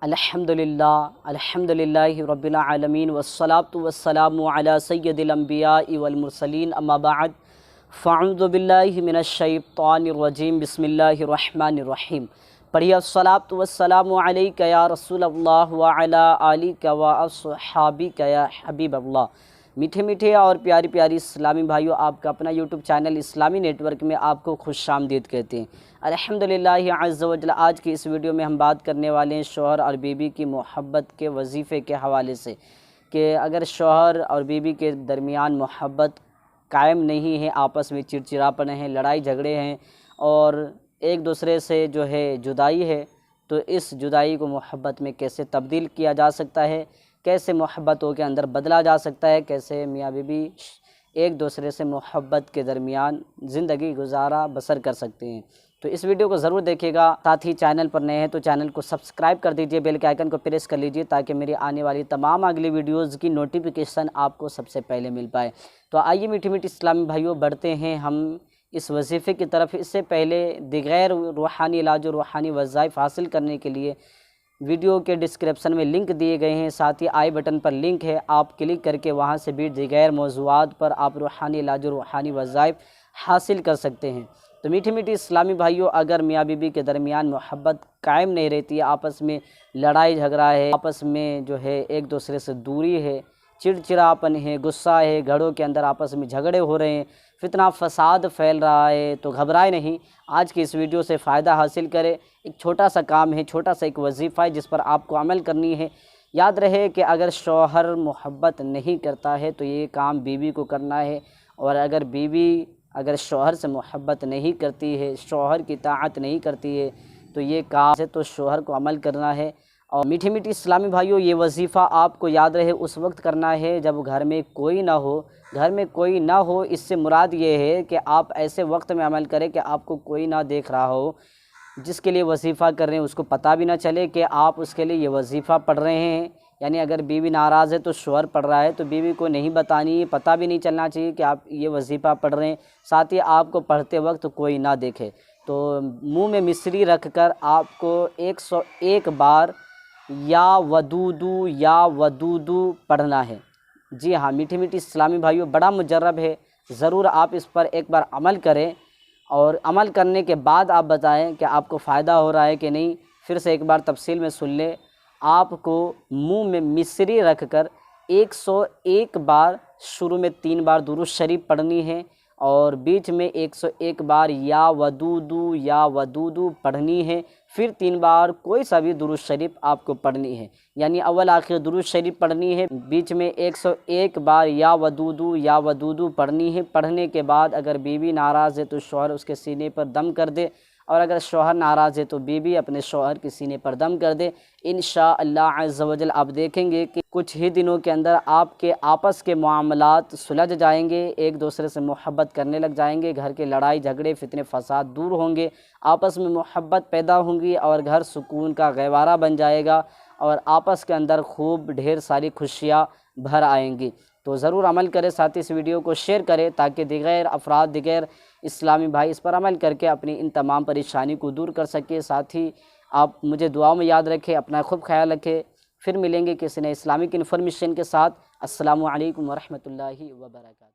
अल्हम्दुलिल्लाहि रब्बिल आलमीन वस्सलातु वस्सलामु अला सय्यदिल अंबियाइ वल मुरसलीन अम्मा बाद फ़अऊज़ु बिल्लाहि मिनश शैतानिर रजीम बिस्मिल्लाहिर रहमानिर रहीम। पढ़िए अस्सलातु वस्सलामु अलैका या रसूलल्लाह व अला आलिका व अस्हाबिका या हबीबल्लाह। मीठे मीठे और प्यारी प्यारी इस्लामी भाइयों, आपका अपना यूट्यूब चैनल इस्लामी नेटवर्क में आपको खुशामदीद कहते हैं। अल्हम्दुलिल्लाह अज़्ज़ व जल। आज की इस वीडियो में हम बात करने वाले हैं शौहर और बीवी की मोहब्बत के वजीफ़े के हवाले से, कि अगर शौहर और बीवी के दरमियान मोहब्बत कायम नहीं है, आपस में चिड़चिड़ापन है, लड़ाई झगड़े हैं और एक दूसरे से जो है जुदाई है, तो इस जुदाई को मोहब्बत में कैसे तब्दील किया जा सकता है, कैसे मोहब्बतों के अंदर बदला जा सकता है, कैसे मियाँ बीवी एक दूसरे से मोहब्बत के दरमियान ज़िंदगी गुजारा बसर कर सकते हैं। तो इस वीडियो को ज़रूर देखिएगा। साथ ही चैनल पर नए हैं तो चैनल को सब्सक्राइब कर दीजिए, बेल के आइकन को प्रेस कर लीजिए ताकि मेरी आने वाली तमाम अगली वीडियोज़ की नोटिफिकेशन आपको सबसे पहले मिल पाए। तो आइए मीठी मीठी इस्लामी भाइयों, बढ़ते हैं हम इस वजीफ़े की तरफ। इससे पहले दिगैर रूहानी इलाज और रूहानी वज़ाइफ हासिल करने के लिए वीडियो के डिस्क्रिप्शन में लिंक दिए गए हैं, साथ ही आई बटन पर लिंक है, आप क्लिक करके वहां से भी दिगैर मौज़ूआत पर आप रूहानी इलाज और रूहानी वज़ाइफ हासिल कर सकते हैं। तो मीठी मीठी इस्लामी भाइयों, अगर मियाँ बीवी के दरमियान मोहब्बत कायम नहीं रहती है, आपस में लड़ाई झगड़ा है, आपस में जो है एक दूसरे से दूरी है, चिड़चिड़ापन है, गुस्सा है, घरों के अंदर आपस में झगड़े हो रहे हैं, फितना फसाद फैल रहा है, तो घबराए नहीं। आज की इस वीडियो से फ़ायदा हासिल करें। एक छोटा सा काम है, छोटा सा एक वजीफ़ा है जिस पर आपको अमल करनी है। याद रहे कि अगर शौहर मोहब्बत नहीं करता है तो ये काम बीवी को करना है, और अगर बीवी अगर शौहर से मोहब्बत नहीं करती है, शौहर की ताअत नहीं करती है, तो ये काम है तो शौहर को अमल करना है। और मीठी मीठी इस्लामी भाइयों, ये वजीफ़ा आपको याद रहे उस वक्त करना है जब घर में कोई ना हो। घर में कोई ना हो, इससे मुराद ये है कि आप ऐसे वक्त में अमल करें कि आपको कोई ना देख रहा हो, जिसके लिए वजीफ़ा कर रहे हैं उसको पता भी ना चले कि आप उसके लिए ये वजीफ़ा पढ़ रहे हैं। यानी अगर बीवी नाराज़ है तो शौहर पढ़ रहा है, तो बीवी को नहीं बतानी, पता भी नहीं चलना चाहिए कि आप ये वजीफ़ा पढ़ रहे हैं। साथ ही आपको पढ़ते वक्त कोई ना देखे, तो मुंह में मिश्री रखकर आपको 101 बार या वदूदू पढ़ना है। जी हाँ मीठी मीठी इस्लामी भाइयों, बड़ा मुजर्रब है, ज़रूर आप इस पर एक बार अमल करें और अमल करने के बाद आप बताएं कि आपको फ़ायदा हो रहा है कि नहीं। फिर से एक बार तफसील में सुन लें। आपको मुंह में मिश्री रखकर 101 बार, शुरू में 3 बार दुरूद शरीफ पढ़नी है और बीच में 101 बार या वदूदू पढ़नी है। फिर 3 बार कोई सा भी दुरूद शरीफ आपको पढ़नी है, यानी अव्वल आखिर दुरूद शरीफ पढ़नी है, बीच में 101 बार या वदूदू पढ़नी है। पढ़ने के बाद अगर बीवी नाराज़ है तो शौहर उसके सीने पर दम कर दे, और अगर शौहर नाराज़ है तो बीवी अपने शौहर के सीने पर दम कर दे। इंशाअल्लाह अज़्ज़ व जल आप देखेंगे कि कुछ ही दिनों के अंदर आपके आपस के मामलात सुलझ जाएंगे, एक दूसरे से मोहब्बत करने लग जाएंगे, घर के लड़ाई झगड़े फितने फसाद दूर होंगे, आपस में मोहब्बत पैदा होंगी और घर सुकून का गहवारा बन जाएगा और आपस के अंदर खूब ढेर सारी खुशियाँ भर आएंगी। तो ज़रूर अमल करें, साथ ही इस वीडियो को शेयर करें ताकि दिगैर अफराद, दिगैर इस्लामी भाई इस पर अमल करके अपनी इन तमाम परेशानी को दूर कर सके। साथ ही आप मुझे दुआओं में याद रखें, अपना खूब ख्याल रखें। फिर मिलेंगे किसी नए इस्लामिक इन्फॉर्मेशन के साथ। अस्सलामु अलैकुम वरहमतुल्लाहि वबरकातुहू।